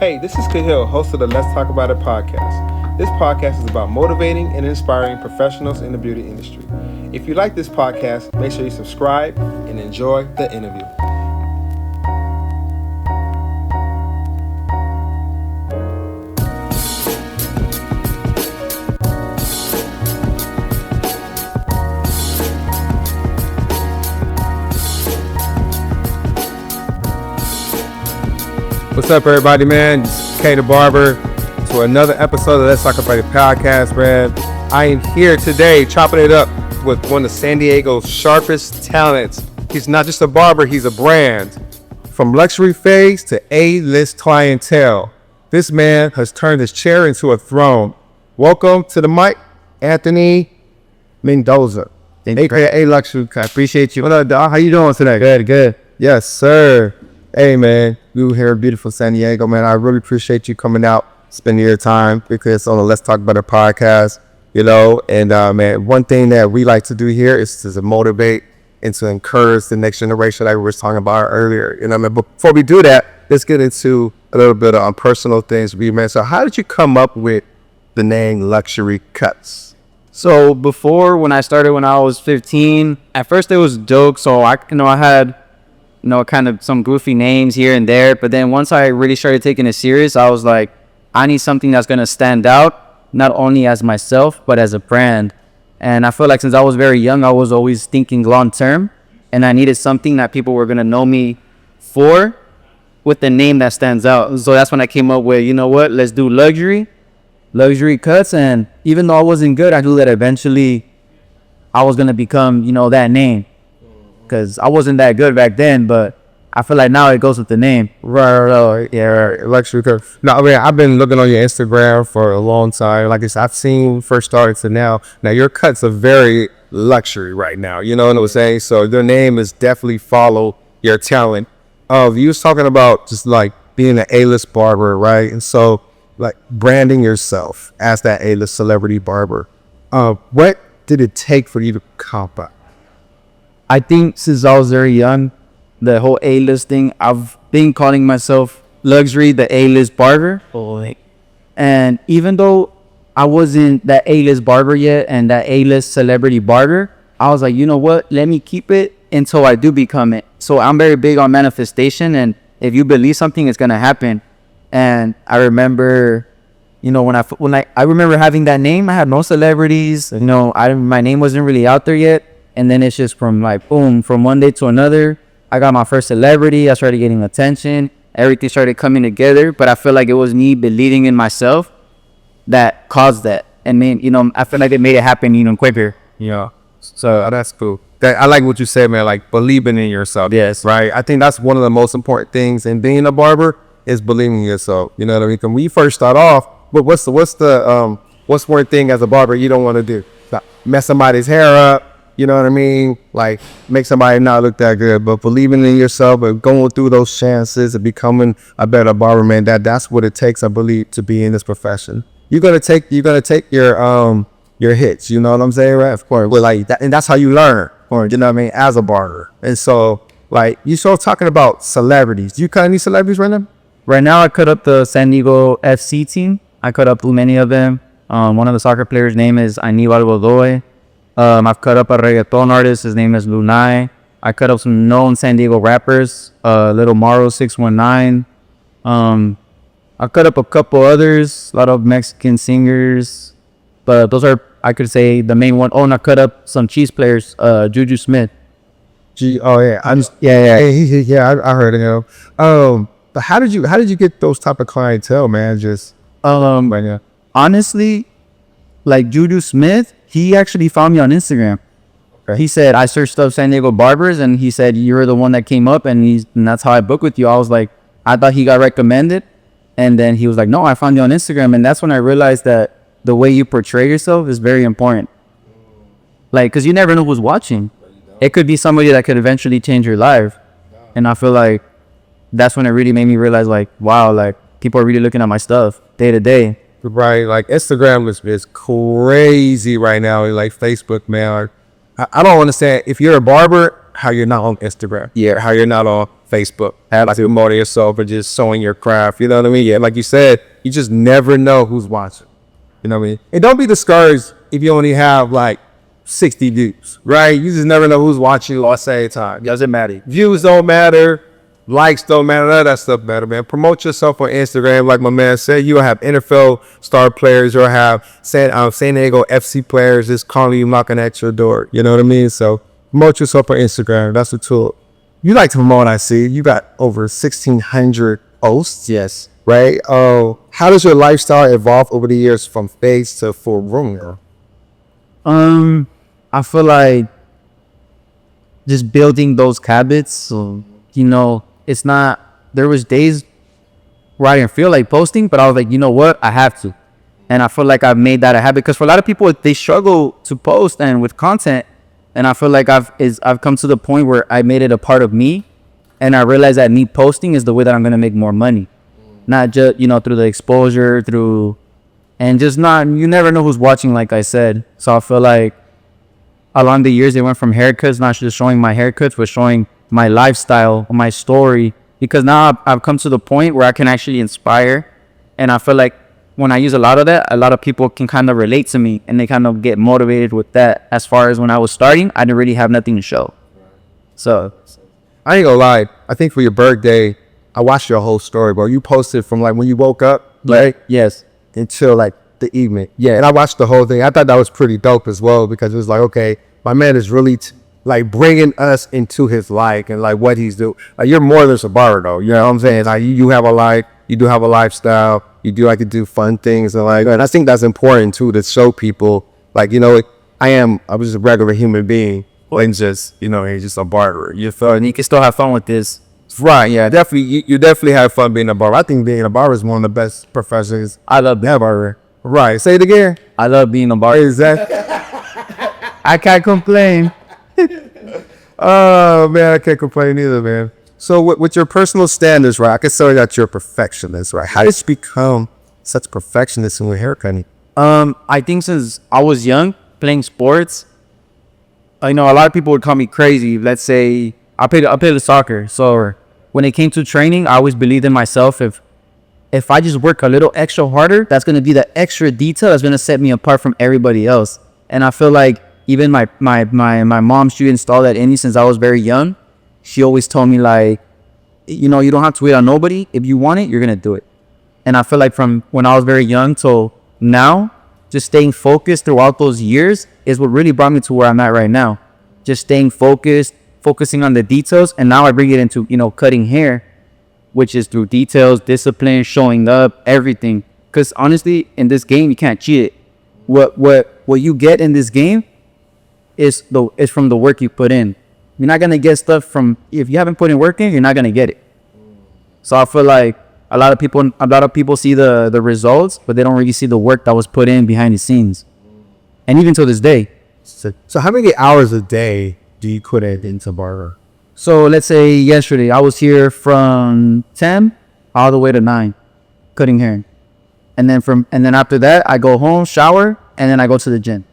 Hey, this is Cahill, host of the Let's Talk About It podcast. This podcast is about motivating and inspiring professionals in the beauty industry. If you like this podcast, make sure you subscribe and enjoy the interview. What's up, everybody, man? This is K the Barber to another episode of Let's Talk About It podcast, man. I am here today chopping it up with one of San Diego's sharpest talents. He's not just a barber, he's a brand. From luxury phase to A-list clientele, this man has turned his chair into a throne. Welcome to the mic, Anthony Mendoza, aka Luxury Cut. Appreciate you. What up, dog? How you doing today? Good. Yes, sir. Hey, man, we were here in beautiful San Diego, man. I really appreciate you coming out, spending your time, because on the Let's Talk About It podcast, you know, and man, one thing that we like to do here is to motivate and to encourage the next generation like we were talking about earlier. You know what I mean? But before we do that, let's get into a little bit of personal things with you, man. So how did you come up with the name Luxury Cutzz? So before, when I started when I was 15, at first it was a joke. So I had, kind of some goofy names here and there. But then once I really started taking it serious, I was like, I need something that's going to stand out, not only as myself, but as a brand. And I feel like since I was very young, I was always thinking long term. And I needed something that people were going to know me for with the name that stands out. So that's when I came up with, you know what, let's do Luxury Cutzz. And even though I wasn't good, I knew that eventually I was going to become, that name. Because I wasn't that good back then, but I feel like now it goes with the name. Right. Yeah, right. Luxury Cutzz. No, I mean, I've been looking on your Instagram for a long time. Like I said, I've seen when you first started to now. Now, your cuts are very luxury right now. You know what I'm saying? So your name is definitely follow your talent. You was talking about just like being an A-list barber, right? And so like branding yourself as that A-list celebrity barber. What did it take for you to comp up? I think since I was very young, the whole A-list thing, I've been calling myself Luxury, the A-list barber. And even though I wasn't that A-list barber yet and that A-list celebrity barber, I was like, you know what? Let me keep it until I do become it. So I'm very big on manifestation. And if you believe something, it's going to happen. And I remember, when I remember having that name, I had no celebrities. My name wasn't really out there yet. And then it's just from like, boom, from one day to another, I got my first celebrity. I started getting attention. Everything started coming together. But I feel like it was me believing in myself that caused that. And then, I feel like it made it happen, quicker. Yeah. So that's cool. I like what you said, man, like believing in yourself. Yes. Right. I think that's one of the most important things in being a barber is believing in yourself. You know what I mean? When we first start off, but what's one thing as a barber you don't want to do? Mess somebody's hair up. You know what I mean? Like, make somebody not look that good. But believing in yourself and going through those chances and becoming a better barber, man, that's what it takes, I believe, to be in this profession. You're gonna take your hits, you know what I'm saying, right? Of course. But like that, and that's how you learn, or you know what I mean, as a barber. And so, like, you start talking about celebrities. Do you cut any celebrities right now? Right now, I cut up the San Diego FC team. I cut up many of them. One of the soccer players' name is Aníbal Godoy. I've cut up a reggaeton artist. His name is Lunay. I cut up some known San Diego rappers. Little Maro 619. I cut up a couple others. A lot of Mexican singers. But those are, I could say, the main one. Oh, and I cut up some cheese players. Juju Smith. Yeah. I heard of him. But how did you get those type of clientele, man? Just honestly, like Juju Smith, he actually found me on Instagram. Okay. He said, I searched up San Diego barbers, and he said, you're the one that came up, and that's how I booked with you. I was like, I thought he got recommended. And then he was like, no, I found you on Instagram. And that's when I realized that the way you portray yourself is very important. Like, because you never know who's watching. It could be somebody that could eventually change your life. And I feel like that's when it really made me realize, like, wow, like, people are really looking at my stuff day to day. Right, like Instagram is crazy right now. Like Facebook, man. I don't understand. If you're a barber how you're not on Instagram. Yeah, how you're not on Facebook. How like to promote yourself or just showing your craft. You know what I mean? Yeah, like you said, you just never know who's watching. You know what I mean? And don't be discouraged if you only have like 60 views, right? You just never know who's watching you all the same time. Doesn't matter. Views don't matter. Likes don't matter. None of that stuff matter, man. Promote yourself on Instagram. Like my man said, you'll have NFL star players. You'll have San Diego FC players just calling you, knocking at your door. You know what I mean? So promote yourself on Instagram. That's the tool. You like to promote, I see. You got over 1,600 posts. Yes. Right? How does your lifestyle evolve over the years from face to full groom? I feel like just building those habits. So, you know, it's not, there was days where I didn't feel like posting, but I was like, you know what? I have to. And I feel like I've made that a habit because for a lot of people, they struggle to post and with content. And I feel like I've come to the point where I made it a part of me. And I realized that me posting is the way that I'm going to make more money. Not just, you know, through the exposure, and just not, you never know who's watching, like I said. So I feel like along the years, they went from haircuts, not just showing my haircuts, but showing my lifestyle, my story. Because now I've come to the point where I can actually inspire. And I feel like when I use a lot of that, a lot of people can kind of relate to me and they kind of get motivated with that. As far as when I was starting, I didn't really have nothing to show. So I ain't gonna lie. I think for your birthday, I watched your whole story, bro. You posted from like when you woke up, right? Yes. Until like the evening. Yeah. And I watched the whole thing. I thought that was pretty dope as well because it was like, okay, my man is really like bringing us into his life and like what he's doing. Like you're more than just a barber though. You know what I'm saying? Like you have a life, you do have a lifestyle, you do like to do fun things and like, and I think that's important too, to show people like, you know, I was just a regular human being and just, you know, he's just a barber. You feel? And you can still have fun with this. Right, yeah, definitely. You definitely have fun being a barber. I think being a barber is one of the best professions. I love being a barber. Right, say it again. I love being a barber. Exactly. I can't complain. Oh man, I can't complain either, man. So with your personal standards, right? I can say that you're a perfectionist, right? How did you become such a perfectionist in your haircutting? I think since I was young, playing sports, I know a lot of people would call me crazy. Let's say I played the soccer, so when it came to training, I always believed in myself. If I just work a little extra harder, that's gonna be the extra detail that's gonna set me apart from everybody else. And I feel like even my mom, she installed that in me since I was very young. She always told me like, you know, you don't have to wait on nobody. If you want it, you're gonna do it. And I feel like from when I was very young till now, just staying focused throughout those years is what really brought me to where I'm at right now. Just staying focused, focusing on the details, and now I bring it into, you know, cutting hair, which is through details, discipline, showing up, everything. Because honestly, in this game, you can't cheat it. What you get in this game is from the work you put in. You're not gonna get stuff from, if you haven't put in work in, you're not gonna get it. So I feel like a lot of people see the results, but they don't really see the work that was put in behind the scenes. And even to this day. So how many hours a day do you put into barber? So let's say yesterday I was here from 10 all the way to 9 cutting hair. And then after that I go home, shower, and then I go to the gym.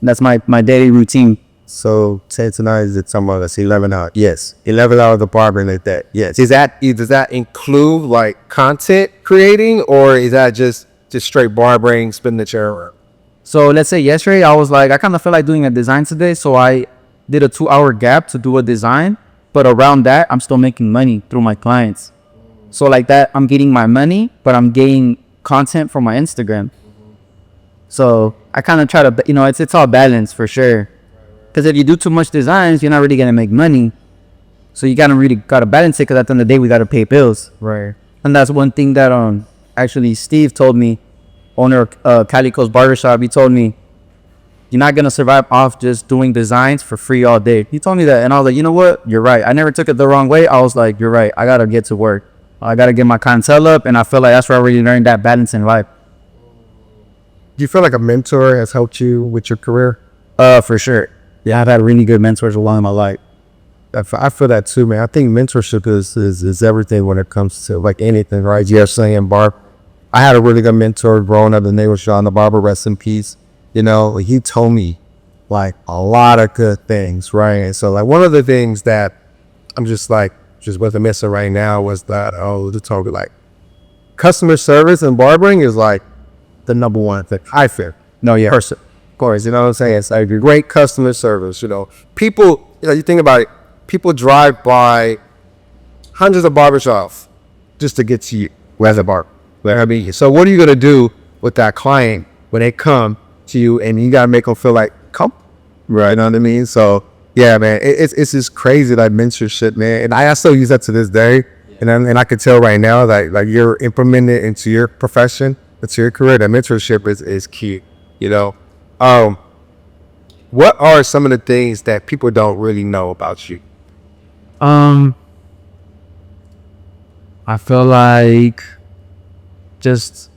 That's my daily routine. So 10 to 9 is it somewhere that's 11 hours? Yes. 11 hours of barbering like that. Yes. Does that include like content creating, or is that just straight barbering, spinning the chair around? So let's say yesterday I was like, I kind of feel like doing a design today. So I did a 2-hour gap to do a design. But around that, I'm still making money through my clients. So like that, I'm getting my money, but I'm getting content from my Instagram. So I kind of try to, you know, it's all balance for sure. Because if you do too much designs, you're not really going to make money. So you gotta balance it, because at the end of the day, we got to pay bills. Right. And that's one thing that actually Steve told me, owner of Calico's Barbershop. He told me, you're not going to survive off just doing designs for free all day. He told me that. And I was like, you know what? You're right. I never took it the wrong way. I was like, you're right. I got to get to work. I got to get my clientele up. And I feel like that's where I really learned that balance in life. Do you feel like a mentor has helped you with your career? For sure. Yeah, I've had really good mentors along my life. I feel that too, man. I think mentorship is everything when it comes to like anything, right? You're saying Barb. I had a really good mentor growing up. The name was John the Barber, rest in peace. You know, he told me like a lot of good things, right? And so like one of the things that I'm just with the missing right now was that the total like customer service and barbering is like the number one thing I feel. No, yeah. Person, of course, you know what I'm saying? It's like great customer service. You know, people. You know, you think about it. People drive by hundreds of barbershops just to get to you as a barber. I mean, so what are you gonna do with that client when they come to you and you gotta make them feel like come, right? You know what I mean? So yeah, man, it's just crazy that mentorship, man, and I still use that to this day. And I can tell right now that like you're implementing it into your profession, into your career. That mentorship is key. You know, what are some of the things that people don't really know about you? I feel like just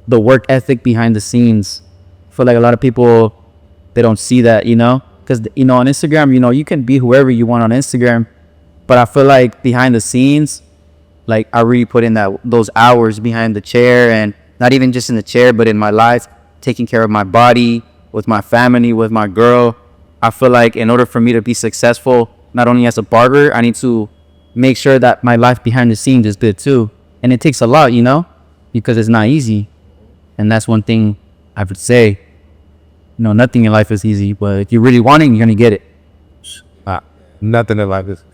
the work ethic behind the scenes. I feel like a lot of people, they don't see that, you know, because you know on Instagram, you know, you can be whoever you want on Instagram, but I feel like behind the scenes, like I really put in those hours behind the chair, and not even just in the chair, but in my life, taking care of my body, with my family, with my girl. I feel like in order for me to be successful, not only as a barber, I need to make sure that my life behind the scenes is good too. And it takes a lot, you know, because it's not easy. And that's one thing I would say. You know, nothing in life is easy, but if you really want it, you're going to get it. Nothing in life is,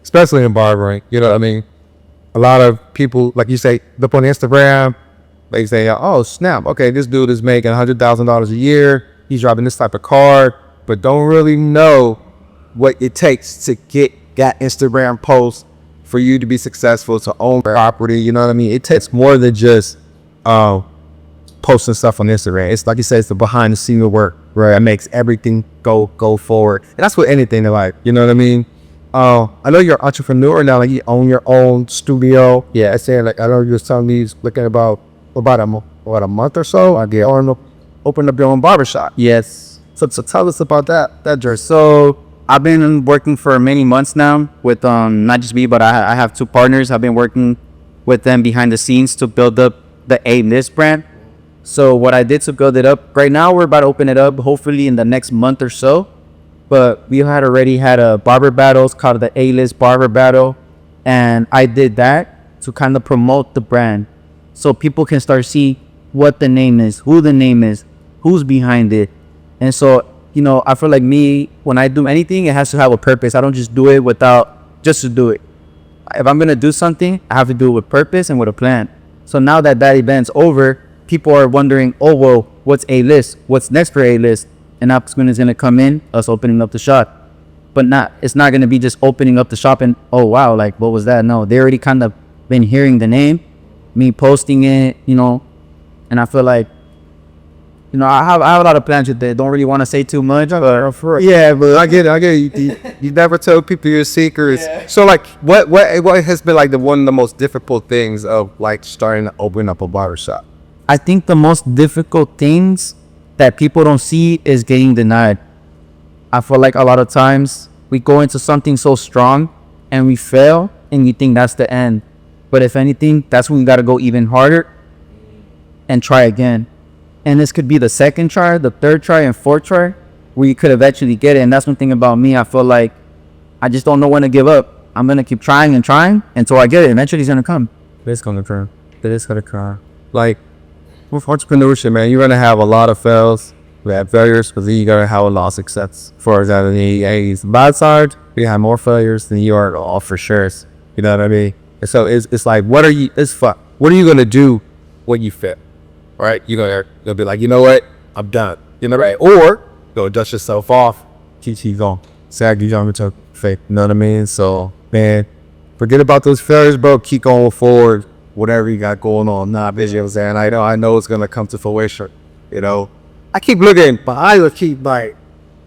especially in barbering. You know what I mean? A lot of people, like you say, look on Instagram, they say, oh, snap. Okay, this dude is making $100,000 a year. He's driving this type of car, but don't really know what it takes to get that Instagram post for you to be successful, to own property. You know what I mean? It takes more than just posting stuff on Instagram. It's like you said, it's the behind the scene work, right? It makes everything go forward. And that's with anything in life. You know what I mean? I know you're an entrepreneur now, like you own your own studio. Yeah, I said, like, I know you was telling me he's looking about a month or so. I get on open up your own barbershop. Yes. So tell us about that journey. So I've been working for many months now with not just me, but I have two partners. I've been working with them behind the scenes to build up the A-List brand. So what I did to build it up, right now we're about to open it up hopefully in the next month or so. But we had already had a barber battle. It's called the A-List Barber Battle. And I did that to kind of promote the brand, so people can start see what the name is, who the name is, who's behind it. And so, you know, I feel like me, when I do anything, it has to have a purpose. I don't just do it without just to do it. If I'm going to do something, I have to do it with purpose and with a plan. So now that event's over, people are wondering, oh, well, what's A-List? What's next for A-List? And that's when it's going to come in, us opening up the shop. But it's not going to be just opening up the shop and, oh, wow, like, what was that? No, they already kind of been hearing the name, me posting it, you know, and I feel like, you know, I have a lot of plans with it. Don't really want to say too much. Yeah, but I get it. You never tell people your secrets. Yeah. So like, what has been like one of the most difficult things of like starting to open up a barbershop? I think the most difficult things that people don't see is getting denied. I feel like a lot of times we go into something so strong and we fail and we think that's the end. But if anything, that's when we got to go even harder and try again. And this could be the second try, the third try, and fourth try where you could eventually get it. And that's one thing about me. I feel like I just don't know when to give up. I'm going to keep trying and trying until I get it. Eventually it's going to come. It's going to come. It is going to come. Like, with entrepreneurship, man, you're going to have a lot of fails. We have failures, but then you're going to have a lot of success. For example, the bad side, you have more failures than you are all for sure. You know what I mean? And so it's like, what are you going to do when you fail? Right? You're gonna be like, you know what? I'm done. You know, right? Or go dust yourself off. Keep going. Saggy jump into faith. You know what I mean? So, man, forget about those failures, bro. Keep going forward. Whatever you got going on. Nah, bitch, you know what I'm saying? I know it's gonna come to fruition. You know? I keep looking, but I keep like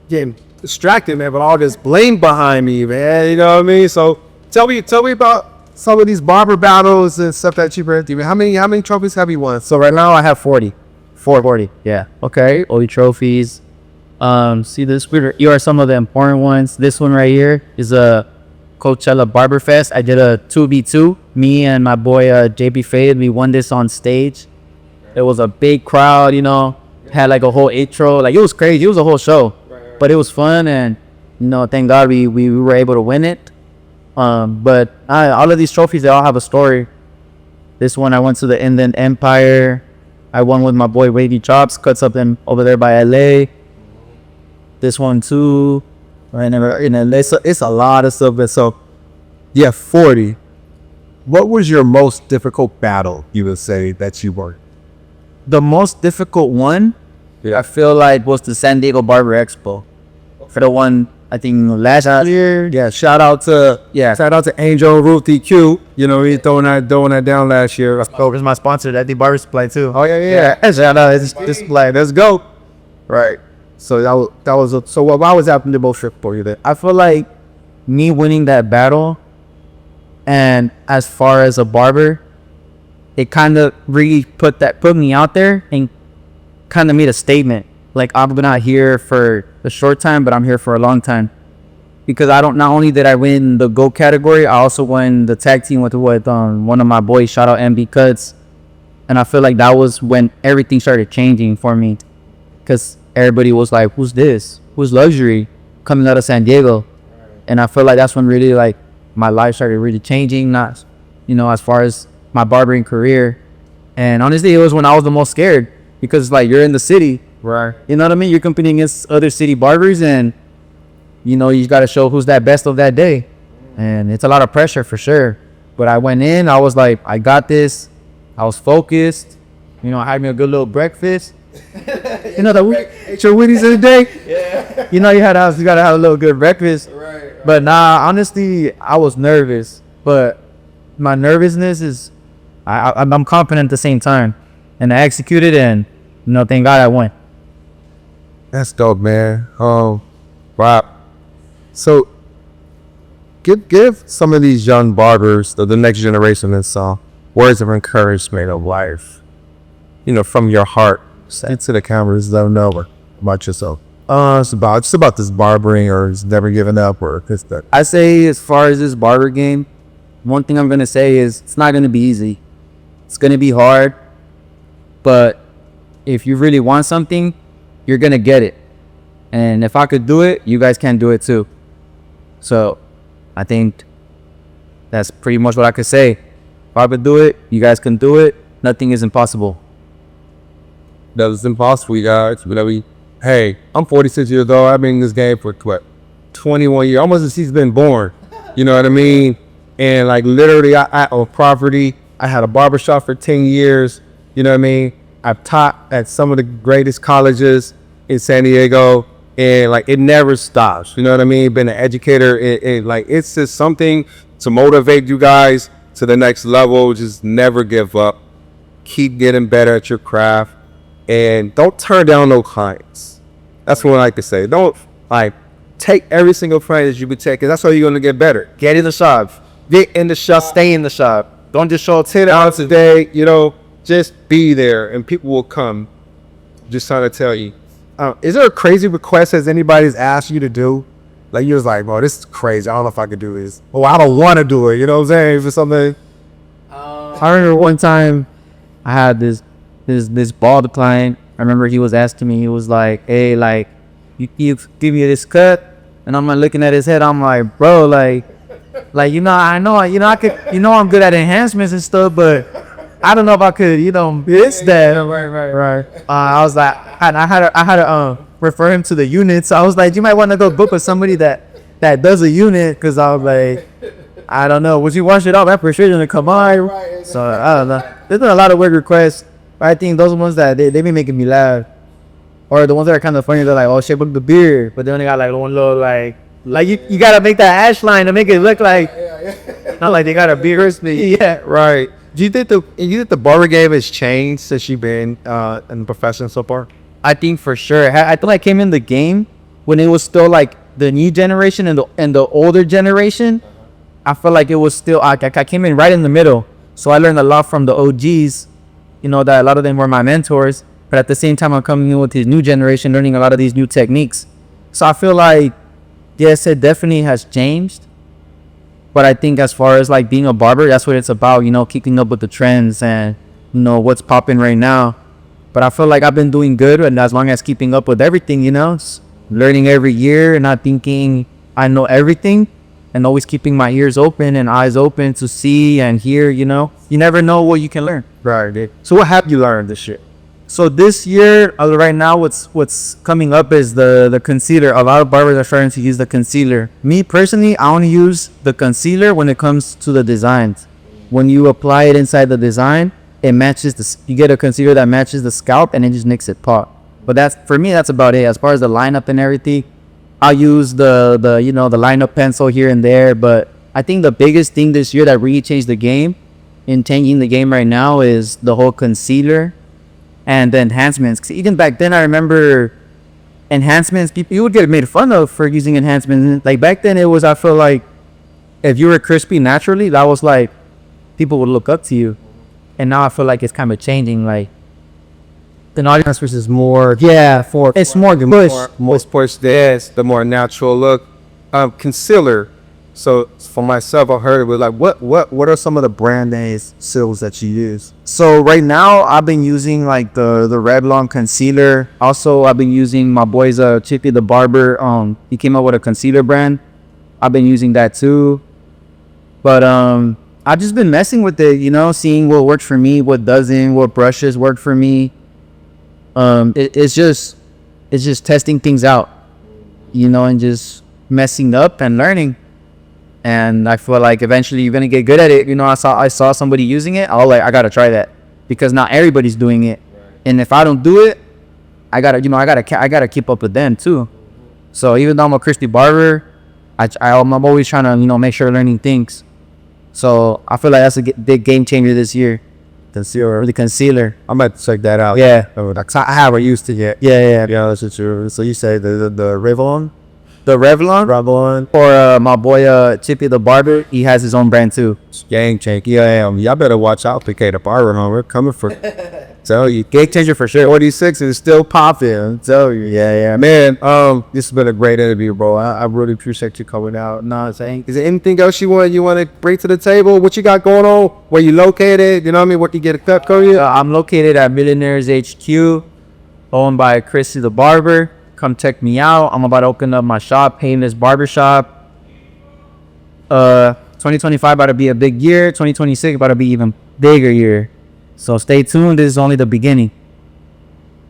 getting distracted, man, but all this blame behind me, man. You know what I mean? So tell me about some of these barber battles and stuff that you've been through. How many trophies have you won? So right now I have 40. 40, yeah. Okay. All the trophies. See this? Here are some of the important ones. This one right here is a Coachella Barber Fest. I did a 2v2. Me and my boy JB Faded, we won this on stage. It was a big crowd, you know. had like a whole intro. Like it was crazy. It was a whole show, but it was fun, and thank God we were able to win it. But all of these trophies, they all have a story. This one, I went to the Inland Empire. I won with my boy Wavy Chops, Cutzz up in over there by LA. This one too, right in LA. So it's a lot of stuff. But so Yeah, 40. What was your most difficult battle, you would say, that you won? the most difficult one, I feel like, was the San Diego Barber Expo. For the one, I think last year. Yeah, shout out to Angel Ruth DQ. You know, he's throwing that down last year. Oh, it's my sponsor, that the Barber Supply too. Oh yeah. Shout out, it's like, let's go. Right. So that was so why was that the most trip for you then? I feel like me winning that battle, and as far as a barber, it kind of really put me out there and kind of made a statement. Like, I'm not here for a short time, but I'm here for a long time. Because not only did I win the GOAT category, I also won the tag team with one of my boys, shout out MB Cutzz. And I feel like that was when everything started changing for me. Because everybody was like, who's this? Who's Luxury coming out of San Diego? And I feel like that's when really, like, my life started really changing, not, as far as my barbering career. And honestly, it was when I was the most scared, because like, you're in the city, Right. you know what I mean? You're competing against other city barbers, and you got to show who's that best of that day. And it's a lot of pressure for sure. But I went in, I was like, I got this. I was focused. I had me a good little breakfast. Ate your Wheaties in the day. Yeah. You gotta have a little good breakfast. Right. But honestly, I was nervous. But my nervousness is, I'm confident at the same time. And I executed, and thank God I won. That's dope, man. Wow. So give some of these young barbers, the next generation, this words of encouragement of life, from your heart. Say it to the cameras, let them know about yourself. It's about this barbering, or it's never giving up, or this that. I say, as far as this barber game, one thing I'm gonna say is, it's not gonna be easy. It's gonna be hard, but if you really want something, you're gonna get it. And if I could do it, you guys can do it too. So I think that's pretty much what I could say. If I could do it, you guys can do it. Nothing is impossible. That is impossible, you guys. Hey, I'm 46 years old. I've been in this game for 21 years, almost since he's been born. You know what I mean? And like, literally, I own property. I had a barbershop for 10 years. You know what I mean? I've taught at some of the greatest colleges in San Diego, and like, it never stops. You know what I mean? Been an educator. It's just something to motivate you guys to the next level. Just never give up. Keep getting better at your craft. And don't turn down no clients. That's what I like to say. Don't take every single client that you could take, because that's how you're gonna get better. Get in the shop. Get in the shop. Stay in the shop. Don't just show 10 hours a day. Just be there, and people will come. Just trying to tell you. Is there a crazy request that anybody's asked you to do? Like, you're just like, bro, this is crazy. I don't know if I could do this. Oh, I don't want to do it. You know what I'm saying? For something. I remember one time I had this bald client. I remember he was asking me, he was like, hey, like, you give me this cut? And I'm like, looking at his head, I'm like, bro, I know, I could, I'm good at enhancements and stuff, but I don't know if I could, miss that. Right. I was like, I had to refer him to the units. I was like, you might want to go book with somebody that does a unit, because I was like, I don't know, would you wash it off? I'm pretty sure you're gonna come on. So I don't know. There's been a lot of weird requests. But I think those are the ones that they be making me laugh, or the ones that are kind of funny. They're like, "Oh, shape up the beard," but then they got like one little like you gotta make that ash line to make it look like not like they got a beard. Crispy. Yeah, right. Do you think the barber game has changed since you've been in the profession so far? I think for sure. I thought I came in the game when it was still like the new generation and the older generation. I feel like it was still I came in right in the middle, so I learned a lot from the OGs. That a lot of them were my mentors, but at the same time, I'm coming in with this new generation, learning a lot of these new techniques. So I feel like, yes, it definitely has changed. But I think as far as like being a barber, that's what it's about, keeping up with the trends and, what's popping right now. But I feel like I've been doing good, and as long as keeping up with everything, learning every year and not thinking I know everything, and always keeping my ears open and eyes open to see and hear. You never know what you can learn. Right, dude. So what have you learned this year? So this year, right now, what's coming up is the concealer. A lot of barbers are starting to use the concealer. Me personally, I only use the concealer when it comes to the designs. When you apply it inside the design, it matches you get a concealer that matches the scalp, and it just makes it pop. But for me, that's about it. As far as the lineup and everything, I'll use the lineup pencil here and there. But I think the biggest thing this year that really changed the game, in changing the game right now, is the whole concealer and the enhancements. 'Cause even back then, I remember enhancements, you would get made fun of for using enhancements. Like back then, I feel like if you were crispy naturally, that was like, people would look up to you. And now I feel like it's kind of changing. Like, The audience is more, it's more push. more push this, the more natural look. Concealer. So for myself, I heard it was like, what are some of the brand names seals that you use? So right now, I've been using like the Revlon concealer. Also, I've been using my boy's Chippy the Barber. He came up with a concealer brand. I've been using that too. But I've just been messing with it, seeing what works for me, what doesn't, what brushes work for me. It's just testing things out, and just messing up and learning. And I feel like eventually you're gonna get good at it. I saw somebody using it. I gotta try that, because not everybody's doing it. And if I don't do it, I gotta keep up with them too. So even though I'm a crispy barber, I'm always trying to make sure learning things. So I feel like that's a big game changer this year. The concealer. I'm about to check that out. Yeah. I haven't used it yet. Yeah. Yeah, that's true. So you say the Revlon? The Revlon? Revlon. Or my boy Chippy the Barber, he has his own brand too. Game changer. Yeah, y'all better watch out for K the Barber, man. We're coming for tell you. Game changer for sure. 46 is still popping. Tell you. Yeah. Man, this has been a great interview, bro. I really appreciate you coming out. No, saying. Is there anything else you want to bring to the table? What you got going on? Where you located? You know what I mean? What you get a cut code? I'm located at Millionaires HQ, owned by Chrissy the Barber. Come check me out. I'm about to open up my shop, Painless Barbershop. 2025 about to be a big year. 2026 about to be even bigger year. So stay tuned. This is only the beginning.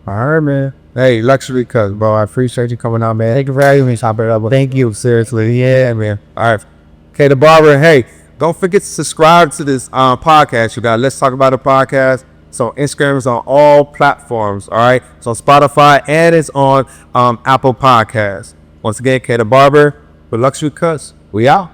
All right, man. Hey, Luxury Cutzz, bro. I appreciate you coming out, man. Thank you for having me. Thank you. Seriously. Yeah, man. All right. Okay, the Barber. Hey, don't forget to subscribe to this podcast. You got Let's Talk About a Podcast. So Instagram is on all platforms. All right. So Spotify, and it's on Apple Podcasts. Once again, K the Barber with Luxury Cutzz. We out.